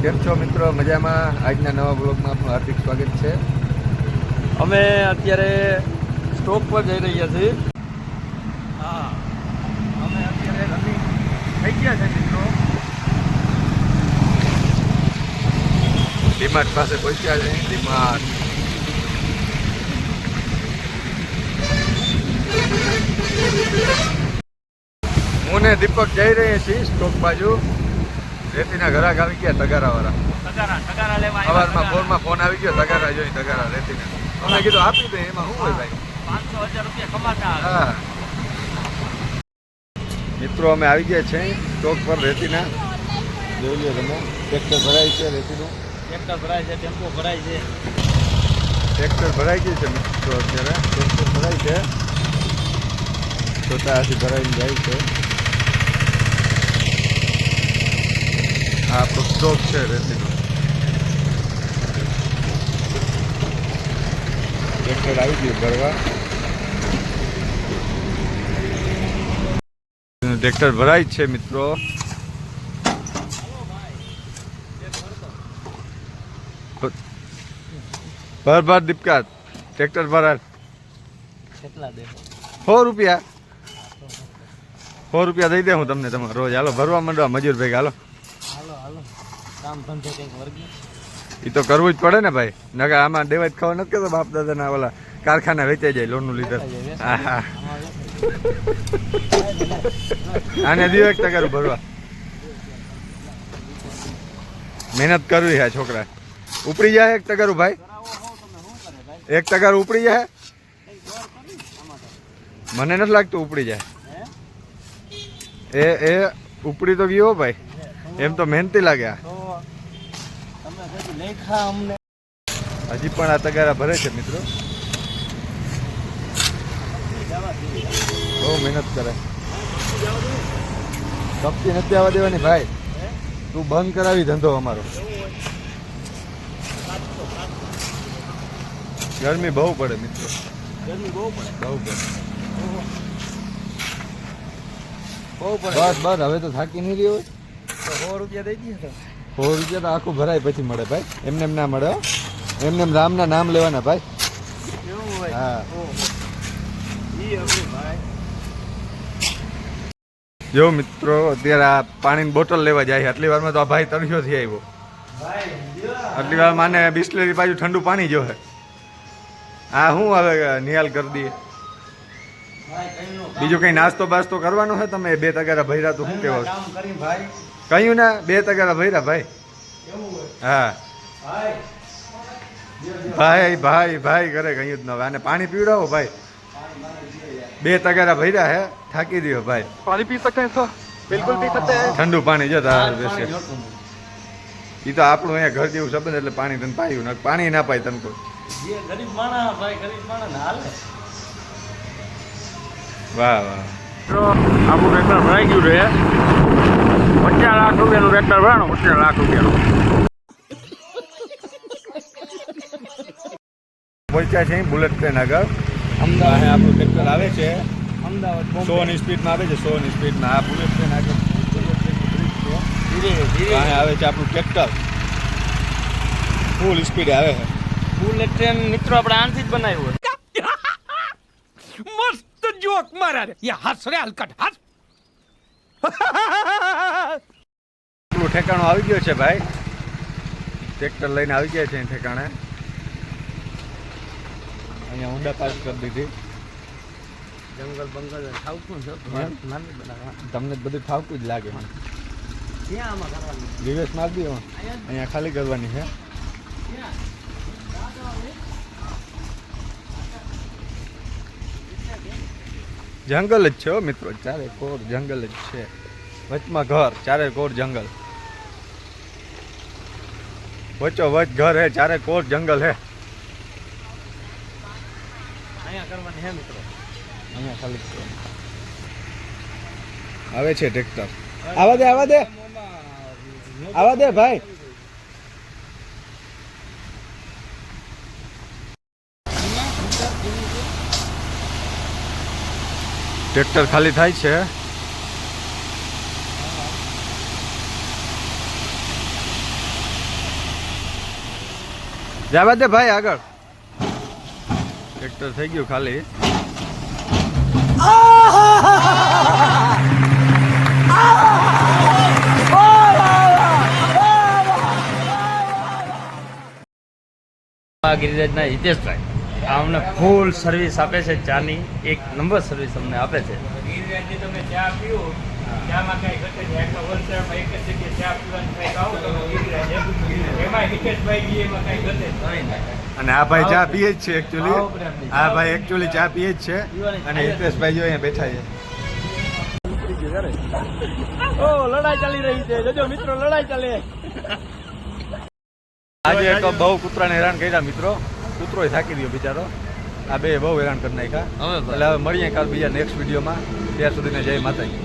કેમ છો મિત્રો? મજામાં? આજના નવા બ્લોગમાં આપનું હાર્દિક સ્વાગત છે. અમે અત્યારે સ્ટોક પર જઈ રહ્યા છીએ. હા, અમે અત્યારે રનિંગ થઈ ગયા છે મિત્રો. ડીમાર્ટ પાસે પહોંચ્યા છે. ડીમાર્ટ હું ને દીપક જઈ રહ્યા છીએ સ્ટોક બાજુ. રેતીના ઘરાક આવી ગયા તગારાવાળા. તગારા લેવા સવારમાં ફોન આવી ગયો તગારા જોઈ તગારા રેતીના. અમે કીધું આપી દે, એમાં શું હોય ભાઈ? 500,000 રૂપિયા કમાતા. હા મિત્રો, અમે આવી ગયા છે સ્ટોક પર રેતીના. જોઈ લો તમે, ટ્રેક્ટર ભરાય છે રેતીનું. ટ્રેક્ટર ભરાય છે, ટેમ્પો ભરાય છે. ટ્રેક્ટર ભરાઈ ગયું છે મિત્રો. અત્યારે ટ્રેક્ટર ભરાય છે, છોટા હાથી ભરાઈને જાય છે. આ આપણો સ્ટોક છે રેતીનો. ટ્રેક્ટર આવી ગયું ભરવા. ટ્રેક્ટર ભરાય જ છે મિત્રો. ભર દીપકા ટ્રેક્ટર ભરાય. કેટલા દે? 100 રૂપિયા. 100 રૂપિયા દઈ દે હું તમને. તમારે રોજ હાલો ભરવા માંડવા મજૂર ભેગા. હાલો હાલો, કામ ધંધો કંઈક વર્ગી. એ તો કરવું જ પડે ને ભાઈ. નકર આમાં દેવાજ ખાવા નથી કરતો બાપ દાદાના ઓલા કારખાના વેચાઈ જાય લોનનું લીધે. હા હા, આને દિયો 1 ટકાનું ભરવા. મહેનત કરવી હે છોકરા. ઉપડી જાય 1 ટકાનું ભાઈ. 1 ટકાનું ઉપડી જાય. મને નથી લાગતું ઉપડી જાય. એ ઉપડી તો ગયો ભાઈ. એમ તો મહેનતી લાગ્યા. હજી પણ આ તગારા ભરે છે મિત્રો. બહુ મહેનત કરે. કપતી નથી આવવા દેવાની ભાઈ. તું બંધ કરાવી ધંધો અમારો. ગરમી બહુ પડે મિત્રો. ગરમી બહુ પડે. બહુ પડે. બહુ પડે. બસ બસ, હવે તો થાકી નહીં રહ્યો. તો 100 રૂપિયા દઈ દઈએ તો. 100 રૂપિયા તો આખું ભરાય પછી મળે ભાઈ. એમને એમ ના મળે. એમને એમ રામના નામ લેવાના ભાઈ. એવું હોય? હા. ઈ હવે ભાઈ. જો મિત્રો, અત્યારે આ પાણીની બોટલ લેવા જાય. આટલી વારમાં તો આ ભાઈ તરસ્યોથી આવ્યો. આટલી વાર માને બિસ્લેરી બાજુ ઠંડુ પાણી જોહે. આ શું હવે નિહાલ કરી દઈએ. બીજું કઈ નાસ્તો બાસ્તો કરવાનો છે? તમે 2 તગારા ભર્યા તો શું કહેવાય? કામ કરી ભાઈ. કહ્યું ને, 2 તગારા ભર્યા ભાઈ. એવું હોય? હા ભાઈ ભાઈ ભાઈ ભાઈ કરે કહ્યું જ ન હવે. આને પાણી પીવડાવો ભાઈ. 2 તગારા ભર્યા હે. થાકી દો ભાઈ. पानी पी सकते हैं सर? बिल्कुल पी सकते हैं. ઠંડુ પાણી જો તાર બેસે. એ તો આપણું અહીંયા ઘર જેવું સંબંધ એટલે પાણી તને પાયું. પાણી ના પાય તને કોઈ. જે ગરીબ માણસ ભાઈ, ગરીબ માણસ હાલે. વાહ વાહ. તો આપણું ટ્રેક્ટર ભરાઈ ગયું છે. 50 લાખ રૂપિયાનું ટ્રેક્ટર ભરાણું. 50 લાખ રૂપિયાનું. પહોંચ્યા છે બુલેટ ટ્રેન આગળ. અમદાવાદ આપણું ટ્રેક્ટર આવે છે. અમદાવાદ 100 ની સ્પીડમાં આવે છે. 100 ની સ્પીડમાં આ બુલેટ ટ્રેન આગળ. ધીરે ધીરે આવે છે આપણું ટ્રેક્ટર. ફૂલ સ્પીડ આવે છે. બુલેટ ટ્રેન મિત્રો આપણે આનથી જ બનાવ્યું. मस्त जोक मारा रे ये हंस रे हलकट हंस આપણું ઠેકાણું આવી ગયો છે ભાઈ. ટ્રેક્ટર લઈને આવી ગયા છે ઠેકાણે. અહીંયા ઊંડા પાસ કરી દીધી. જંગલ બંગલ ઠાવકું છે. નાની બનાવવા. તમને બધું ઠાવકું જ લાગે. ક્યાં આમાં કરવાનું? રિવેસ મારી દો. અહીંયા ખાલી કરવાની છે. જંગલ જ છે મિત્રો. 4 કોર જંગલ જ છે. વચમાં ઘર, 4 કોર જંગલ. વચ્ચો વચ ઘર હે, 4 કોર જંગલ હે. અહીંયા કરવાની હે મિત્રો. અહીંયા ખાલી કરવાની. આવે છે ટ્રેક્ટર. આવા દે આવા દે આવા દે ભાઈ. ટ્રેક્ટર ખાલી થાય છે. જવા દે ભાઈ આગળ. ટ્રેક્ટર થઈ ગયું ખાલી. ગિરિરાજના હિતેશભાઈ આ અમને ફૂલ સર્વિસ આપે છે, ચાની એક નંબર સર્વિસ અમને આપે છે. ગિરિરાજની તમે ચા પીવો, ચામાં કાંઈ ઘટે છે. આટલા વલસાડમાં એક જ જગ્યાએ ચા પીવાની કાંઈક આવો તો ગિરિરાજ એમાં હિતેશભાઈ બી એમાં કાંઈ ઘટે નહીં. અને આ ભાઈ ચા પીએ જ છે એકચ્યુઅલી. આ ભાઈ એકચ્યુઅલી ચા પીએ જ છે અને હિતેશભાઈ જો અહીંયા બેઠા છે. ઓ લડાઈ ચાલી રહી છે, જોજો મિત્રો લડાઈ ચાલે. આજે એક બહુ કૂતરાને હેરાન કર્યા મિત્રો. કૂતરો થાકી ગયો બિચારો. આ બે બહુ હેરાન કરી નાખ્યા. એટલે હવે મળીએ કાલ બીજા નેક્સ્ટ વિડીયોમાં. ત્યાં સુધીને જય માતાજી.